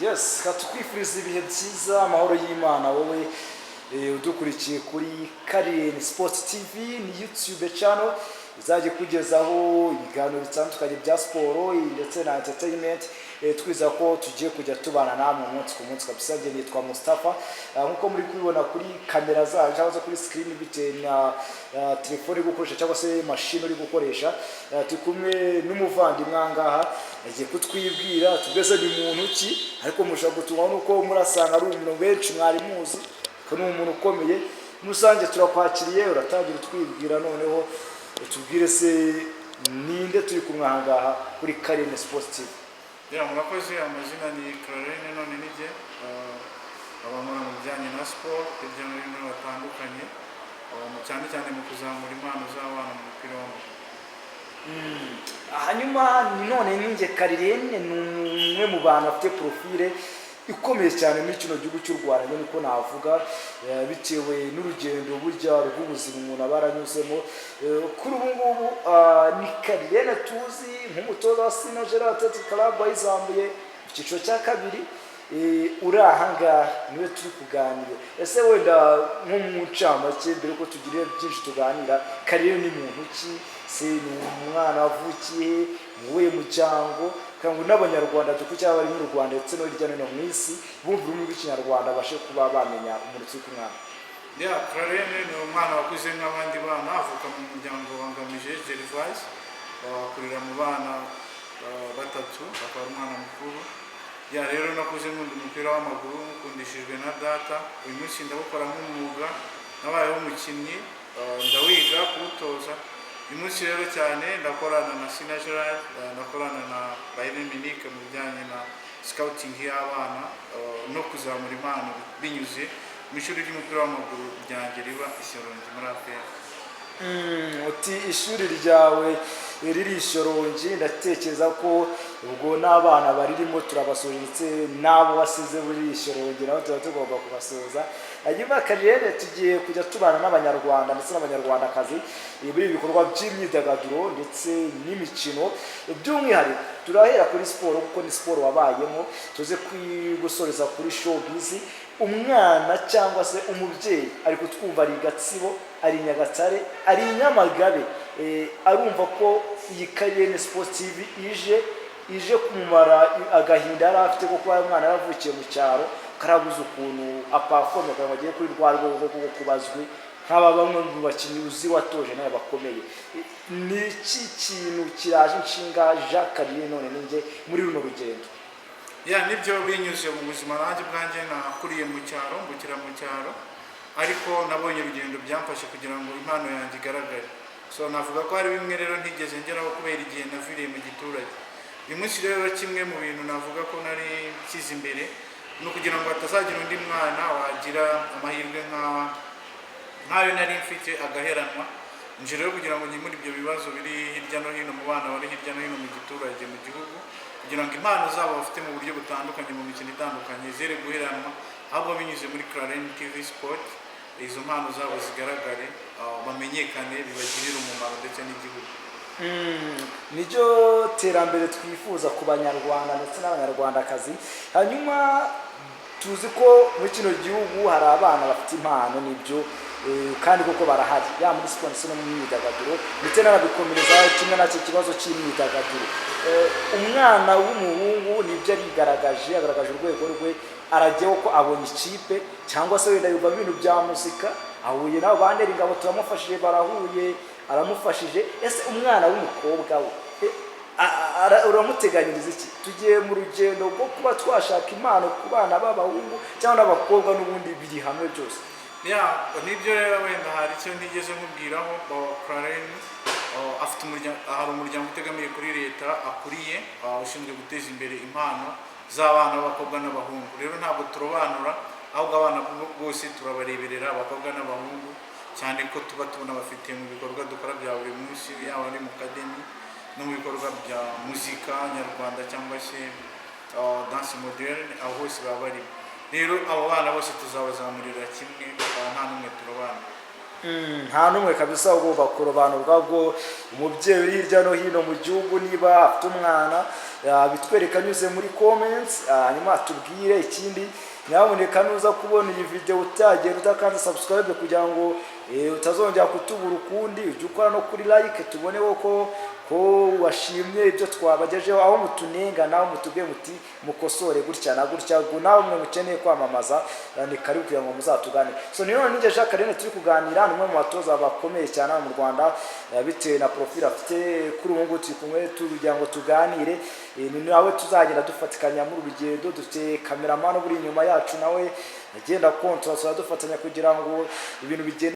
Yes, katukwifuriza ibihe byiza amahoro y'Imana wowe udukurikiye kuri Karen Sports TV ni YouTube channel izajye kugezaho ibiganiro bitandukanye bya siporo ndetse na entertainment. Twiza ko tugiye kujya tubana namwe umunsi ku munsi kabisa. Nge nitwa Mustafa, nkuko muri kubibona kuri kamera zacu cyangwa se kuri screen bitewe na telefone gukoresha cyangwa se machine uri gukoresha. Turi kumwe n'umuvandimwe ngaha agiye kutwibwira tugeze ni muntu ki, ariko mushaka gutuma nuko murasanga ari umuntu benshi mwari muzi ko ni umuntu ukomeye. Musange turakwakiriye, uratangira utwibwira noneho tubwire se ninde turi kumwangaha kuri Karen Sports TV. Murakoze. Amazina ni Clarine, none nije abamura mu bijyanye na sport hirya no hino batandukanye, cyane cyane mu kuzamura impano z'abana mu mupira w'amaguru. Hanyuma none ninjye Clarine ni umwe mu bantu bafite profile ikomeye cyane muri kino gihugu cy'u Rwanda, niko navuga, bitewe n'urugendo burya rw'ubuzima umuntu abaranyuzemo. Kuri ubu ngubu ni Clarine tuzi nk'umutoza wa Sina Gerard Athletic Club wayizamuye icyiciro cya kabiri. Uri ahangaha niwe turi kuganira. Ese wenda nk'umucamake mbere ko tugire byinshi tuganira, Clarine ni muntu ki? Se ni umwana wavukiye mu we muryango kandi n'abanyarwanda dukucyaba bari mu Rwanda ndetse no hirya no hino mu isi bumva ururimi rw'ikinyarwanda bashe kuba bamenya umuntu turi kumwana. Clarine ni umwana wakuze nk'abandi bana, avuka mu muryango wangamije Gervais, akurira mu bana batatu, akaba ari umwana mukuru. Rero nakuze nkunda umupira w'amaguru, mukundishijwe na data. Uyu munsi ndawukora nk'umwuga, nabayeho umukinnyi, ndawiga kuwutoza. Uyu munsi rero cyane ndakorana na Sina Gerard, ndakorana na Bayern Munich mu bijyanye na scouting y'abana no kuzamura impano binyuze mu ishuri ry'umupira w'amaguru ryanjye riba Ishyorongi muri APR. Uti ishuri ryawe riri Ishyorongi, ndatekereza ko ubwo n'abana baririmo turabasoje ndetse n'abo wasize muri Ishyorongi nabo tuba tugomba kubasoza. Hanyuma Clarine tugiye kujya tubana n'abanyarwanda ndetse n'abanyarwandakazi muri ibikorwa by'imyidagaduro ndetse n'imikino. By'umwihariko turahera kuri siporo kuko ni siporo wabayemo, tuze gusoreza kuri showbiz. Umwana cyangwa se umubyeyi ari kutwumva, ari Gatsibo, ari Nyagatare, ari Nyamagabe, arumva ko iyi Karen Sports TV ije kumara agahinda yari afite ko kuba umwana yaravukiye mu cyaro, karabuze ukuntu apafome kandi agiye kuri rwa rwego rwo kubazwi nk'aba bamwe mu bakinnyi uzi watoje nawe bakomeye. Ni iki kintu kiraje inshinga Jacques Clarine none ninjye muri runo rugendo? Nibyo binyuze mu buzima nanjye bwanjye, nakuriye mu cyaro, mbukira mu cyaro, ariko nabonye urugendo byamfashe kugira ngo impano yanjye igaragare. So navuga ko hari bimwe rero ntigeze ngeraho kubera igihe naviriye mu giturage. Uyu munsi rero kimwe mu bintu navuga ko nari nshyize imbere ni ukugira ngo hatazagira undi mwana wagira amahirwe nk'ayo nari mfite agaheranwa. Nje rero kugira ngo nkemure ibyo bibazo biri hirya no hino mu bana bari hirya no hino mu giturage mu gihugu, kugira ngo impano zabo bafite mu buryo butandukanye mu mikino itandukanye zere guheranwa, ahubwo binyuze muri Karen TV Sport izo mpano zabo zigaragare, bamenyekane, bibagirire umumaro ndetse n'igihugu. Niryo terambere twifuza ku banyarwanda ndetse n'abanyarwandakazi. Hanyuma tuzi ko muri kino gihugu hari abana bafite impano, nibyo kandi koko barahari, ya muri siporo no mu myidagaduro ndetse n'ababikomereza kimwe nacyo kibazo cy'imyidagaduro. Umwana w'umuhungu nibyo arigaragaje, agaragaje urwego rwe, arajyaho ko abonye ikipe cyangwa se wenda yuva ibintu bya muzika, ahuye nabo bandera ingabo turamufashije, barahuye aramufashije. Ese umwana w'umukobwa we uramuteganyiriza iki? Tugiye mu rugendo rwo kuba twashaka impano ku bana b'abahungu cyangwa n'abakobwa n'ubundi biri hamwe byose? Nibyo rero wenda hari icyo ntigeze nkubwiraho. Clarine hari umuryango utegamiye kuri leta akuriye, ushinzwe guteza imbere impano z'abana b'abakobwa n'abahungu. Rero ntabwo turobanura, ahubwo abana bose turabareberera, abakobwa n'abahungu, cyane ko tuba tubona bafite mu bikorwa dukora bya buri munsi, yaba ari mu kademi no mu bikorwa bya muzika nyarwanda cyangwa se danse moderne, aho hose baba bari. Rero abo bana bose tuzabazamurira kimwe, nta n'umwe turobanura. nta n'umwe kabisa ugomba kurobanurwa, bwo umubyeyi uri hirya no hino mu gihugu niba afite umwana bitwereka anyuze muri comments, hanyuma atubwire. Ikindi nyamuneka nuza kubona iyi video utagenda utakanze subscribe kugira ngo utazongera kutubura ukundi, ujye ukora no kuri like tuboneho ko washimye ibyo twabagejeho, aho mutunenga naho mutubwiye muti mukosore gutya na gutya, ngo nawe mwe mukeneye kwamamaza ni karibu kugira ngo muzatugane. So niyo ninjye Jacques Karene turi kuganira, n'umwe mu batoza bakomeye cyane mu Rwanda bitewe na profile afite. Kuri ubu ngubu turi kumwe kugira ngo tuganire, ni nawe tuzagenda dufatikanya muri urugendo. Dufite cameraman buri inyuma yacu nawe agenda kontra dufatanya kugira ngo ibintu bigende